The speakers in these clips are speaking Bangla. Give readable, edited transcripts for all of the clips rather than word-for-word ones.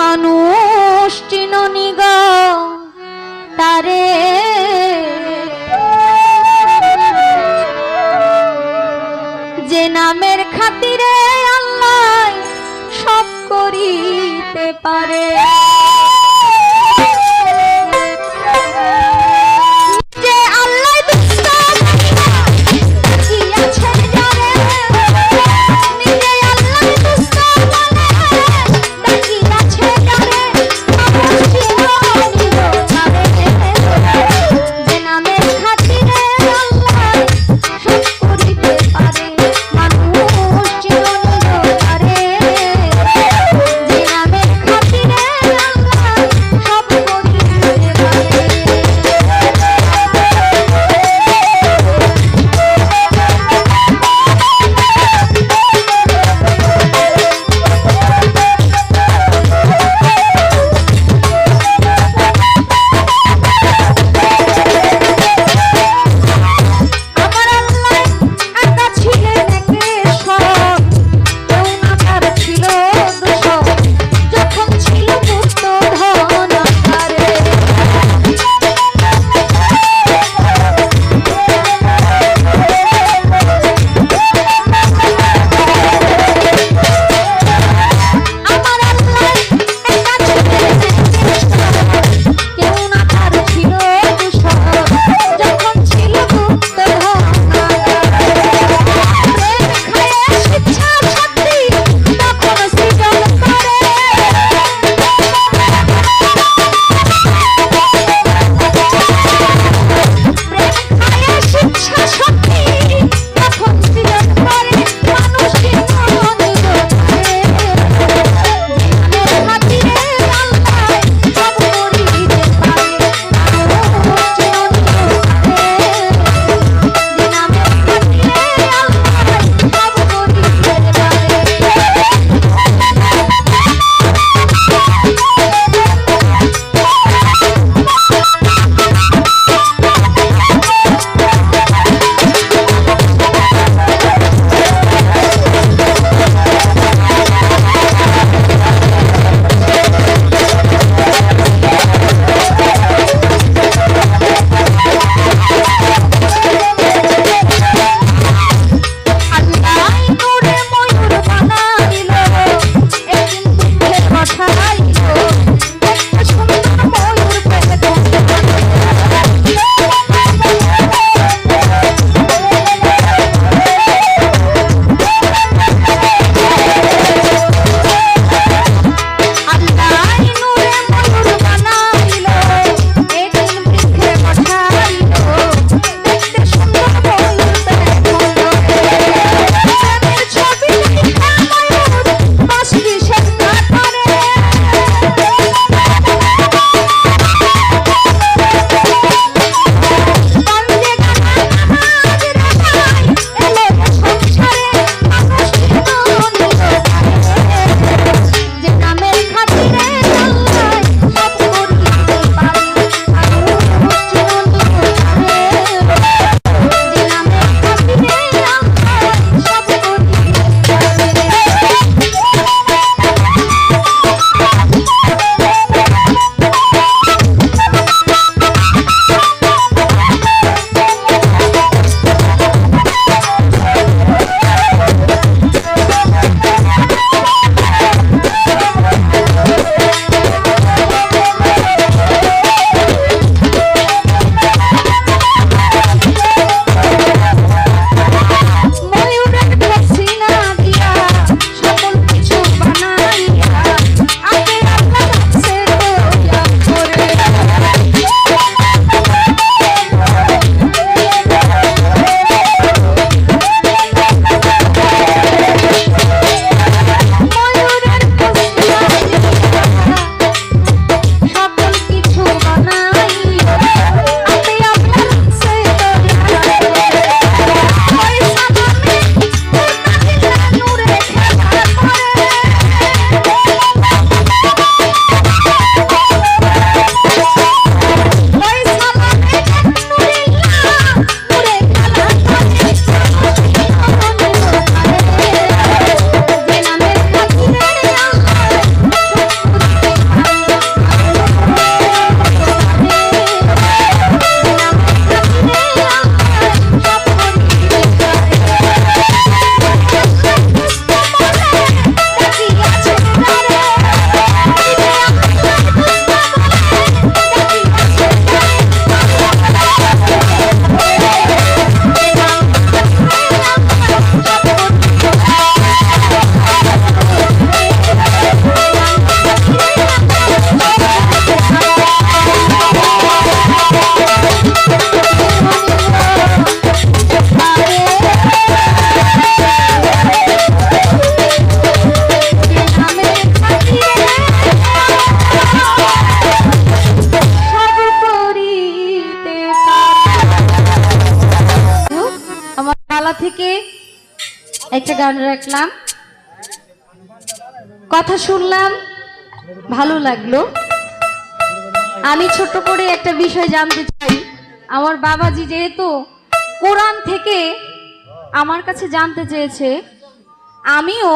মানুষ চিননি গো তারে, যে নামের খাতিরে আল্লাহ সব করিতে পারে। একটা গান রাখলাম, কথা শুনলাম, ভালো লাগলো। আমি ছোট করে একটা বিষয় জানতে চাই। আমার বাবাজি যেহেতু কোরআন থেকে আমার কাছে জানতে চেয়েছে, আমিও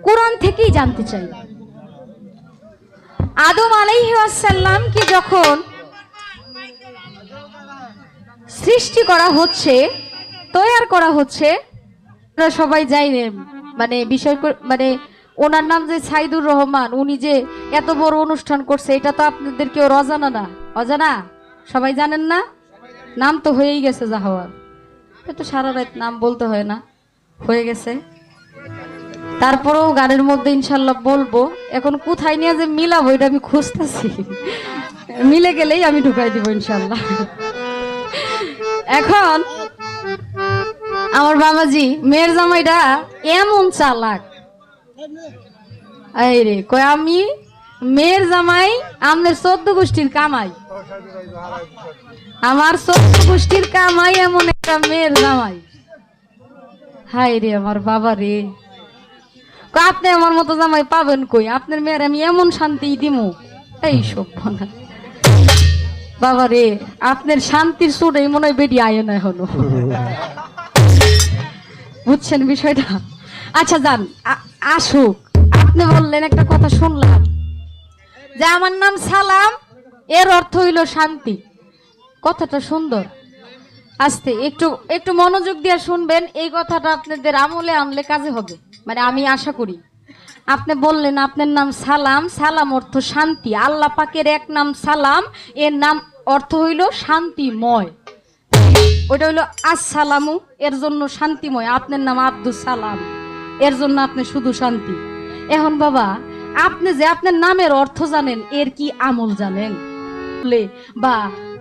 কোরআন থেকেই জানতে চাই। আদম আলাইহিস সালামকে যখন সৃষ্টি করা হচ্ছে, তৈরি করা হচ্ছে, আমরা সবাই জানেন, মানে বিষয় মানে ওনার নাম যে সাইদুর রহমান, উনি যে এত বড় অনুষ্ঠান করছে, এটা তো আপনাদের কেউ অজানা না, অজানা? সবাই জানেন না? নাম তো হয়েই গেছে যা হওয়ার, তো সারা রাত নাম বলতে হয় না, হয়ে গেছে। তারপরেও গানের মধ্যে ইনশাল্লাহ বলবো। এখন কোথায় নিয়ে যে মিলাবো এটা আমি খুঁজতেছি, মিলে গেলেই আমি ঢুকাই দিব ইনশাল্লাহ। এখন আমার বাবাজি মেয়ের জামাইটা এমন চালাক, এই রে কই আমি মেয়ের জামাই আমাদের 14 গোষ্ঠীর কামাই, আমার 14 গোষ্ঠীর কামাই এমন একটা মেয়ের জামাই। হাই রে আমার বাবা রে, আপনি আমার মতো জামাই পাবেন কই? আপনার মেয়ের আমি এমন শান্তি দিমু, এই সভ্য না বাবা রে। আপনার শান্তির সুর এই মনে হয় বেডি আয় না হলো, বুঝছেন বিষয়টা? আচ্ছা যান, আসুক। আপনি বললেন একটা কথা শুনলাম যে আমার নাম সালাম, এর অর্থ হইল শান্তি। কথাটা সুন্দর, আস্তে একটু একটু মনোযোগ দিয়ে শুনবেন। এই কথাটা আপনাদের আমলে আনলে কাজে হবে, মানে আমি আশা করি। আপনি বললেন আপনার নাম সালাম, সালাম অর্থ শান্তি। আল্লাহ পাকের এক নাম সালাম, এর নাম অর্থ হইল শান্তিময়। ওইটা হইল আসসালামু, এর জন্য শান্তিময়। আপনার নাম আব্দুস সালাম, এর জন্য আপনি শুধু শান্তি। এখন বাবা, আপনি যে আপনার নামের অর্থ জানেন, এর কি আমল জানেন? বা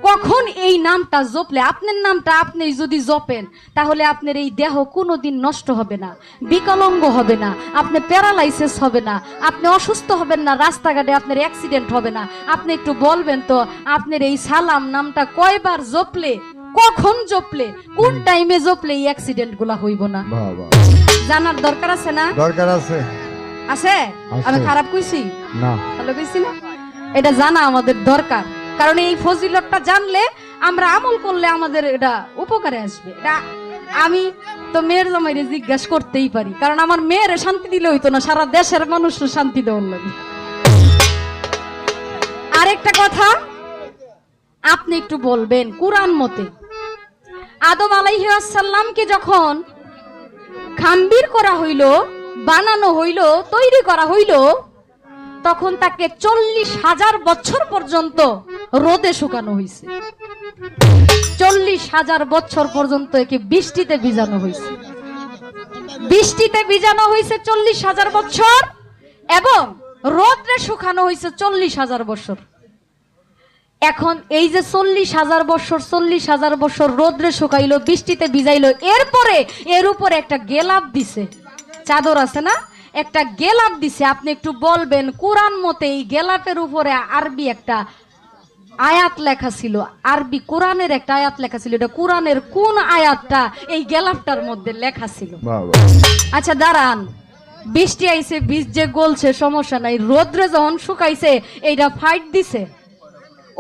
কখন এই নামটা জপলে, আপনার নামটা আপনি যদি জপেন, তাহলে আপনার এই দেহ কোনোদিন নষ্ট হবে না, বিকলাঙ্গ হবে না, আপনি প্যারালাইসিস হবে না, আপনি অসুস্থ হবেন না, রাস্তাঘাটে আপনার অ্যাক্সিডেন্ট হবে না। আপনি একটু বলবেন তো, আপনার এই সালাম নামটা কয়বার জপলে, কখন জপলে, কোন টাইমে জপলে এই অ্যাক্সিডেন্ট গুলা হইব না? জানার দরকার আছে না? দরকার আছে, আছে। আমি খারাপ কইছি না? ভালো কইছি না? এটা জানা আমাদের দরকার, কারণ এই ফজিলতটা জানলে আমরা আমল করলে আমাদের এটা উপকারে আসবে। এটা আমি তো মেয়ের জামাইরে জিজ্ঞাসা করতেই পারি, কারণ আমার মেয়ের শান্তি দিলে হইতো না, সারা দেশের মানুষের শান্তি দেওয়ার লাগে। আরেকটা কথা আপনি একটু বলবেন, কুরআন মতে আদম আলাইহিস সালামকে যখন খাম্বির করা হইল, বানানো হইল, তৈরি করা হইল, তখন তাকে 40,000 বছর পর্যন্ত রোদে শুকানো হয়েছে। 40,000 বছর পর্যন্ত একে বৃষ্টিতে ভিজানো হয়েছে, বৃষ্টিতে ভিজানো হয়েছে 40,000 বছর, এবং রোদে শুকানো হয়েছে 40,000 বছর। এখন এই যে 40,000 বছর, 40,000 বছর রোদে শুকাইলো, বৃষ্টিতে ভিজাইলো, এরপরে এর উপরে একটা গেলাপ দিছে, চাদর আছে না, একটা গেলাপ দিছে। আপনি একটু বলবেন কুরআন মতে এই গেলাপের উপরে আরবি একটা আয়াত লেখা ছিল, আরবি কোরআনের একটা আয়াত লেখা ছিল। এটা কোরআনের কোন আয়াতটা এই গেলাপটার মধ্যে লেখা ছিল? আচ্ছা দাঁড়ান, বৃষ্টি আইছে, বীজ যে গলছে সমস্যা নাই, রোদ্রে যখন শুকাইছে এইটা ফাইট দিছে।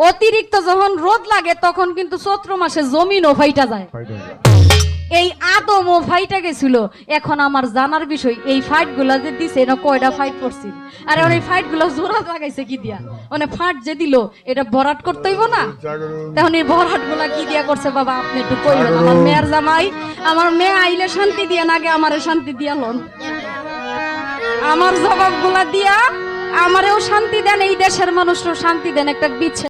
অতিরিক্ত যখন রোদ লাগে তখন কিন্তু চৈত্র মাসে জমিনও ফাইটা যায়, এই আদমও ফাইটা গেছিল। এখন আমার জানার বিষয়, এই ফাইট গুলা যে দিছে এটা কয়টা ফাইট করছিল, আর এই ফাইট গুলো জোড়া লাগাইছে কি দিয়া? মানে ফাট যে দিল এটা ভরাট করতে হইব না? তখন এই ভরাট গুলা কি দিয়া করছে বাবা আপনি একটু কইবেন। আমার মেয়ের জামাই, আমার মেয়ে আইলে শান্তি দিয়ে আগে আমারে শান্তি দিয়া লন, আমার জবাব গুলা দিয়া আমারেও শান্তি দেন, এই দেশের মানুষেরও শান্তি দেন। একটা বিচ্ছে